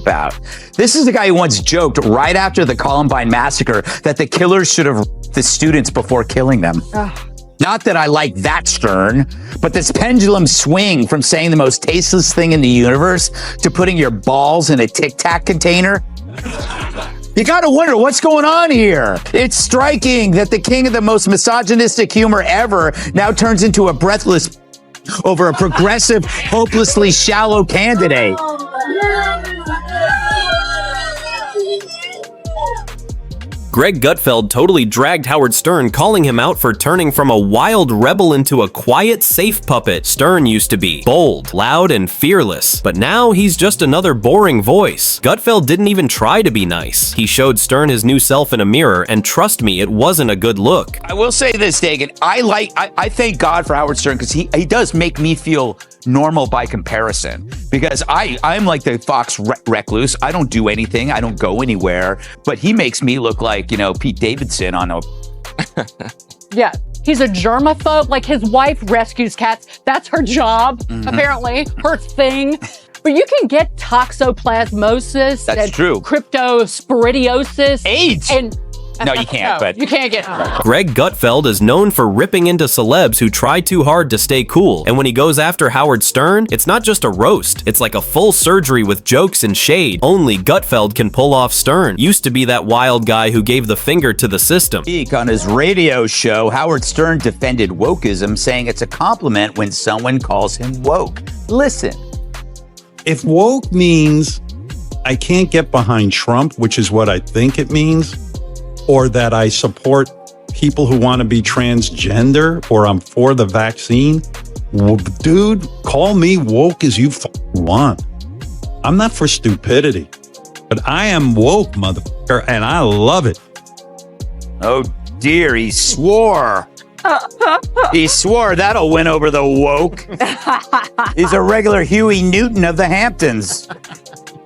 about. This is the guy who once joked right after the Columbine massacre that the killers should have the students before killing them. Not that I like that Stern, but this pendulum swing from saying the most tasteless thing in the universe to putting your balls in a Tic Tac container. You gotta wonder what's going on here. It's striking that the king of the most misogynistic humor ever now turns into a breathless over a progressive, hopelessly shallow candidate. Greg Gutfeld totally dragged Howard Stern, calling him out for turning from a wild rebel into a quiet, safe puppet. Stern used to be bold, loud, and fearless, but now he's just another boring voice. Gutfeld didn't even try to be nice. He showed Stern his new self in a mirror, and trust me, it wasn't a good look. I will say this, Dagan. I thank God for Howard Stern because he does make me feel normal by comparison, because I'm like the Fox recluse. I don't do anything. I don't go anywhere, but he makes me look like, you know, Pete Davidson on a... Yeah, he's a germaphobe. Like, his wife rescues cats. That's her job, apparently, her thing. But you can get toxoplasmosis. That's true. Cryptosporidiosis. AIDS. And no, you can't, but... You can't get... Greg Gutfeld is known for ripping into celebs who try too hard to stay cool. And when he goes after Howard Stern, it's not just a roast. It's like a full surgery with jokes and shade. Only Gutfeld can pull off Stern. Used to be that wild guy who gave the finger to the system. On his radio show, Howard Stern defended wokeism, saying it's a compliment when someone calls him woke. Listen. If woke means I can't get behind Trump, which is what I think it means, or that I support people who want to be transgender, or I'm for the vaccine, well, dude, call me woke as you want. I'm not for stupidity, but I am woke, motherfucker, and I love it. Oh dear, he swore. He swore that'll win over the woke. He's a regular Huey Newton of the Hamptons.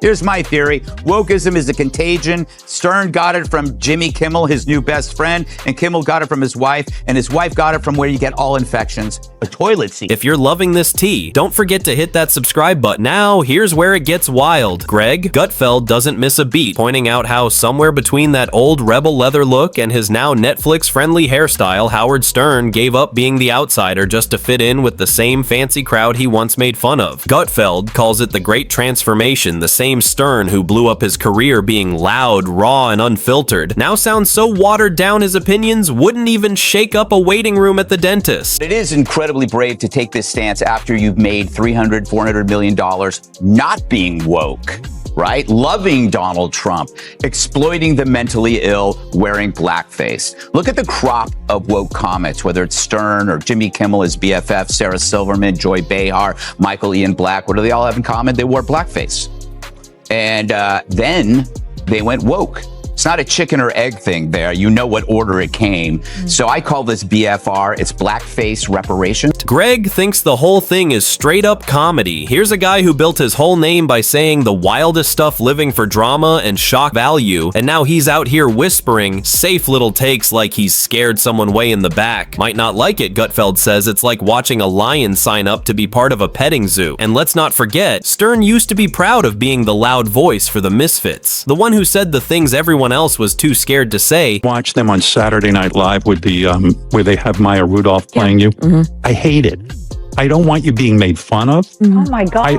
Here's my theory. Wokeism is a contagion. Stern got it from Jimmy Kimmel, his new best friend, and Kimmel got it from his wife, and his wife got it from where you get all infections, a toilet seat. If you're loving this tea, don't forget to hit that subscribe button. Now, here's where it gets wild. Greg Gutfeld doesn't miss a beat, pointing out how somewhere between that old rebel leather look and his now Netflix-friendly hairstyle, Howard Stern gave up being the outsider just to fit in with the same fancy crowd he once made fun of. Gutfeld calls it the Great Transformation, the same Stern who blew up his career being loud, raw, and unfiltered, now sounds so watered down his opinions wouldn't even shake up a waiting room at the dentist. It is incredibly brave to take this stance after you've made $300, $400 million not being woke, right? Loving Donald Trump, exploiting the mentally ill, wearing blackface. Look at the crop of woke comics, whether it's Stern or Jimmy Kimmel, his BFF, Sarah Silverman, Joy Behar, Michael Ian Black. What do they all have in common? They wore blackface. And then they went woke. It's not a chicken or egg thing there. You know what order it came. So I call this BFR. It's blackface reparations. Greg thinks the whole thing is straight up comedy. Here's a guy who built his whole name by saying the wildest stuff living for drama and shock value, and now he's out here whispering safe little takes like he's scared someone way in the back. Might not like it, Gutfeld says. It's like watching a lion sign up to be part of a petting zoo. And let's not forget, Stern used to be proud of being the loud voice for the misfits. The one who said the things everyone else was too scared to say. Watch them on Saturday Night Live with the where they have Maya Rudolph playing you. I hate it. I don't want you being made fun of. Oh my God.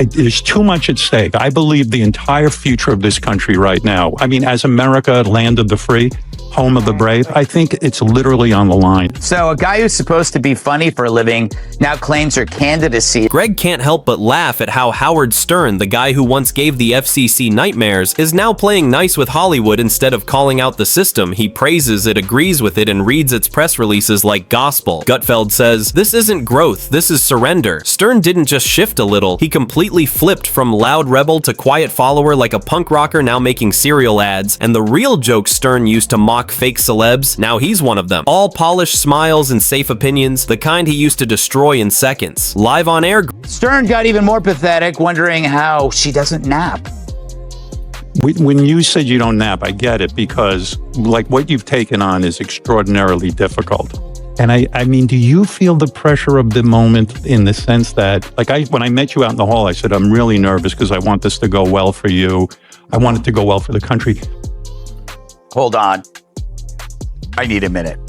There's too much at stake. I believe the entire future of this country right now, I mean, as America, land of the free, home of the brave, I think it's literally on the line. So a guy who's supposed to be funny for a living now claims her candidacy. Greg can't help but laugh at how Howard Stern, the guy who once gave the FCC nightmares, is now playing nice with Hollywood instead of calling out the system. He praises it, agrees with it, and reads its press releases like gospel. Gutfeld says, "This isn't growth, this is surrender." Stern didn't just shift a little, he completely flipped from loud rebel to quiet follower like a punk rocker now making cereal ads, and the real jokes Stern used to mock fake celebs, now he's one of them. All polished smiles and safe opinions, the kind he used to destroy in seconds. Live on air, Stern got even more pathetic, wondering how she doesn't nap. When you said you don't nap, I get it, because like what you've taken on is extraordinarily difficult. And I mean, do you feel the pressure of the moment in the sense that, like, when I met you out in the hall, I said, I'm really nervous because I want this to go well for you. I want it to go well for the country. Hold on. I need a minute.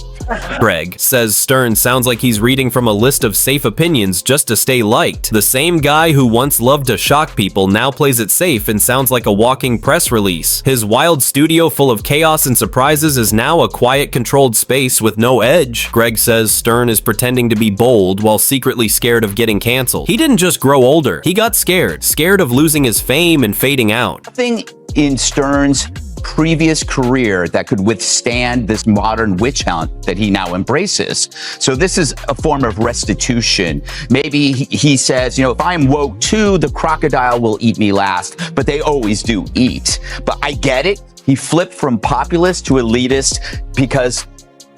Greg says Stern sounds like he's reading from a list of safe opinions just to stay liked. The same guy who once loved to shock people now plays it safe and sounds like a walking press release. His wild studio full of chaos and surprises is now a quiet, controlled space with no edge. Greg says Stern is pretending to be bold while secretly scared of getting canceled. He didn't just grow older, he got scared of losing his fame and fading out. Nothing in Stern's previous career that could withstand this modern witch hunt that he now embraces. So this is a form of restitution. Maybe he says, if I'm woke too, the crocodile will eat me last, but they always do eat. But I get it. He flipped from populist to elitist because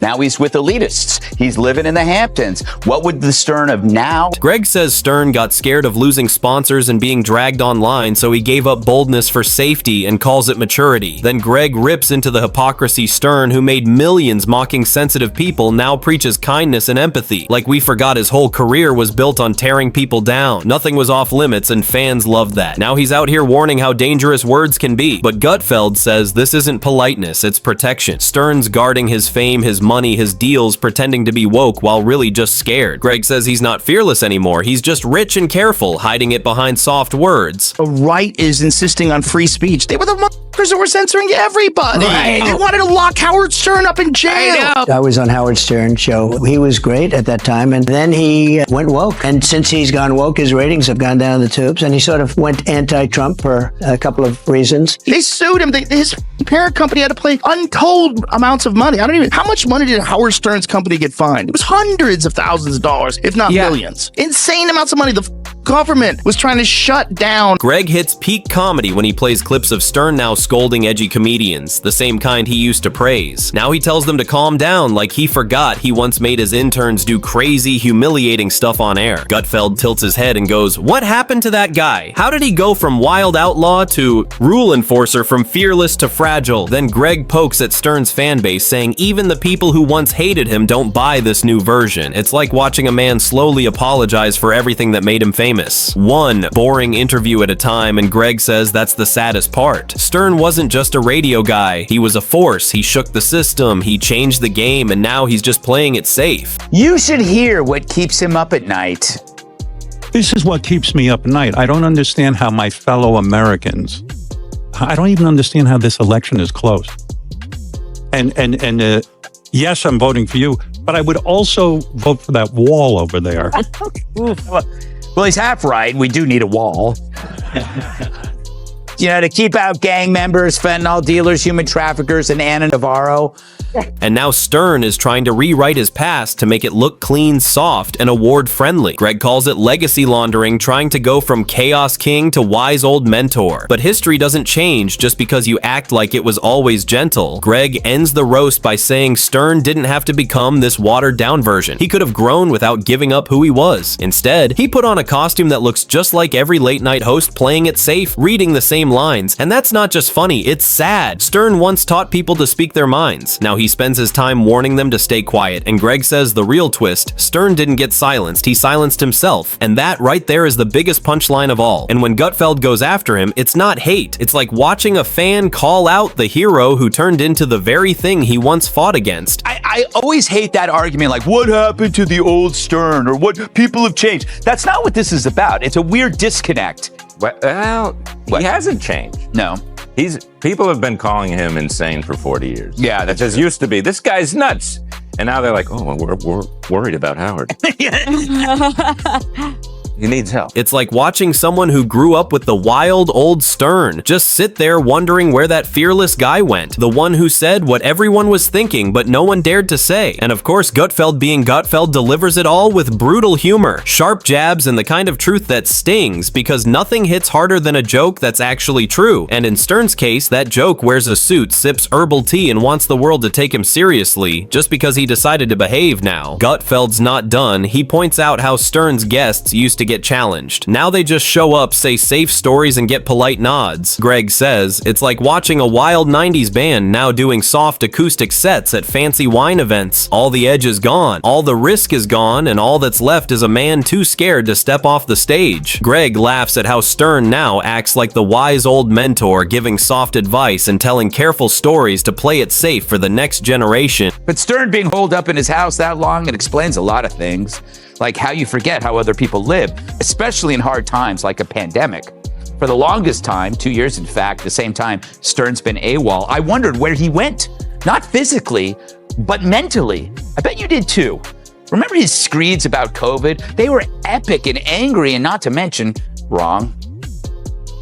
now he's with elitists. He's living in the Hamptons. What would the Stern of now? Greg says Stern got scared of losing sponsors and being dragged online, so he gave up boldness for safety and calls it maturity. Then Greg rips into the hypocrisy. Stern, who made millions mocking sensitive people, now preaches kindness and empathy. Like we forgot his whole career was built on tearing people down. Nothing was off limits and fans loved that. Now he's out here warning how dangerous words can be. But Gutfeld says this isn't politeness, it's protection. Stern's guarding his fame, his money, his deals, pretending to be woke while really just scared. Greg says he's not fearless anymore, he's just rich and careful, hiding it behind soft words. The right is insisting on free speech. They were the motherfuckers that were censoring everybody. Right. They wanted to lock Howard Stern up in jail. I was on Howard Stern's show. He was great at that time, and then he went woke. And since he's gone woke, his ratings have gone down the tubes, and he sort of went anti-Trump for a couple of reasons. They sued him. His parent company had to pay untold amounts of money. How much money did Howard Stern's company get fined? It was hundreds of thousands of dollars, if not millions. Insane amounts of money. The government was trying to shut down. Greg hits peak comedy when he plays clips of Stern now scolding edgy comedians, the same kind he used to praise. Now he tells them to calm down, like he forgot he once made his interns do crazy, humiliating stuff on air. Gutfeld tilts his head and goes, "What happened to that guy? How did he go from wild outlaw to rule enforcer, from fearless to fragile?" Then Greg pokes at Stern's fan base, saying even the people who once hated him don't buy this new version. It's like watching a man slowly apologize for everything that made him famous. One boring interview at a time, and Greg says that's the saddest part. Stern wasn't just a radio guy, he was a force. He shook the system, he changed the game, and now he's just playing it safe. You should hear what keeps him up at night. This is what keeps me up at night. I don't understand how my fellow Americans, I don't even understand how this election is close. And yes, I'm voting for you, but I would also vote for that wall over there. Well, he's half right. We do need a wall. To keep out gang members, fentanyl dealers, human traffickers, and Anna Navarro. And now Stern is trying to rewrite his past to make it look clean, soft, and award-friendly. Greg calls it legacy laundering, trying to go from chaos king to wise old mentor. But history doesn't change just because you act like it was always gentle. Greg ends the roast by saying Stern didn't have to become this watered-down version. He could have grown without giving up who he was. Instead, he put on a costume that looks just like every late-night host, playing it safe, reading the same lines. And that's not just funny, it's sad. Stern once taught people to speak their minds. Now he spends his time warning them to stay quiet, and Greg says the real twist, Stern didn't get silenced, he silenced himself. And that right there is the biggest punchline of all. And when Gutfeld goes after him, it's not hate. It's like watching a fan call out the hero who turned into the very thing he once fought against. I always hate that argument, like, what happened to the old Stern, or what people have changed. That's not what this is about. It's a weird disconnect. Well, he hasn't changed. No. People have been calling him insane for 40 years. Yeah, that just used to be, this guy's nuts. And now they're like, oh, well, we're worried about Howard. He needs help. It's like watching someone who grew up with the wild old Stern just sit there wondering where that fearless guy went. The one who said what everyone was thinking, but no one dared to say. And of course, Gutfeld being Gutfeld delivers it all with brutal humor, sharp jabs, and the kind of truth that stings, because nothing hits harder than a joke that's actually true. And in Stern's case, that joke wears a suit, sips herbal tea, and wants the world to take him seriously, just because he decided to behave now. Gutfeld's not done. He points out how Stern's guests used to get challenged. Now they just show up, say safe stories, and get polite nods. Greg says, it's like watching a wild 90s band now doing soft acoustic sets at fancy wine events. All the edge is gone, all the risk is gone, and all that's left is a man too scared to step off the stage. Greg laughs at how Stern now acts like the wise old mentor, giving soft advice and telling careful stories to play it safe for the next generation. But Stern being holed up in his house that long, it explains a lot of things, like how you forget how other people live, especially in hard times like a pandemic. For the longest time, 2 years in fact, the same time Stern's been AWOL, I wondered where he went. Not physically, but mentally. I bet you did too. Remember his screeds about COVID? They were epic and angry, and not to mention wrong.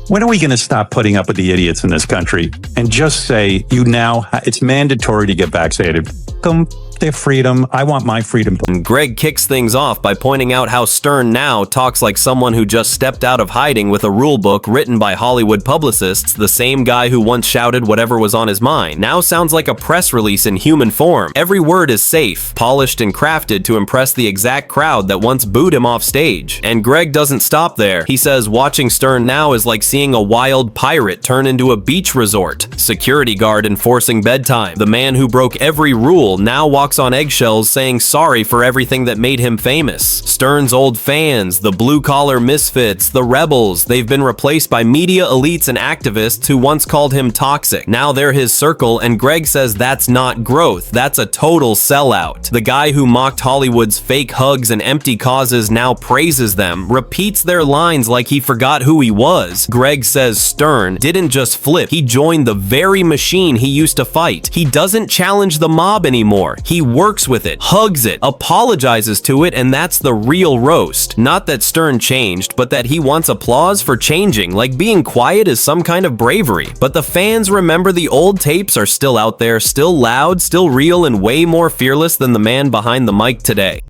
When are we going to stop putting up with the idiots in this country and just say, it's mandatory to get vaccinated? Come their freedom. I want my freedom. Greg kicks things off by pointing out how Stern now talks like someone who just stepped out of hiding with a rule book written by Hollywood publicists. The same guy who once shouted whatever was on his mind now sounds like a press release in human form. Every word is safe, polished, and crafted to impress the exact crowd that once booed him off stage. And Greg doesn't stop there. He says watching Stern now is like seeing a wild pirate turn into a beach resort. Security guard enforcing bedtime. The man who broke every rule now walks on eggshells saying sorry for everything that made him famous. Stern's old fans, the blue-collar misfits, the rebels, they've been replaced by media elites and activists who once called him toxic. Now they're his circle, and Greg says that's not growth, that's a total sellout. The guy who mocked Hollywood's fake hugs and empty causes now praises them, repeats their lines like he forgot who he was. Greg says Stern didn't just flip, he joined the very machine he used to fight. He doesn't challenge the mob anymore. He works with it, hugs it, apologizes to it, and that's the real roast. Not that Stern changed, but that he wants applause for changing, like being quiet is some kind of bravery. But the fans remember the old tapes are still out there, still loud, still real, and way more fearless than the man behind the mic today.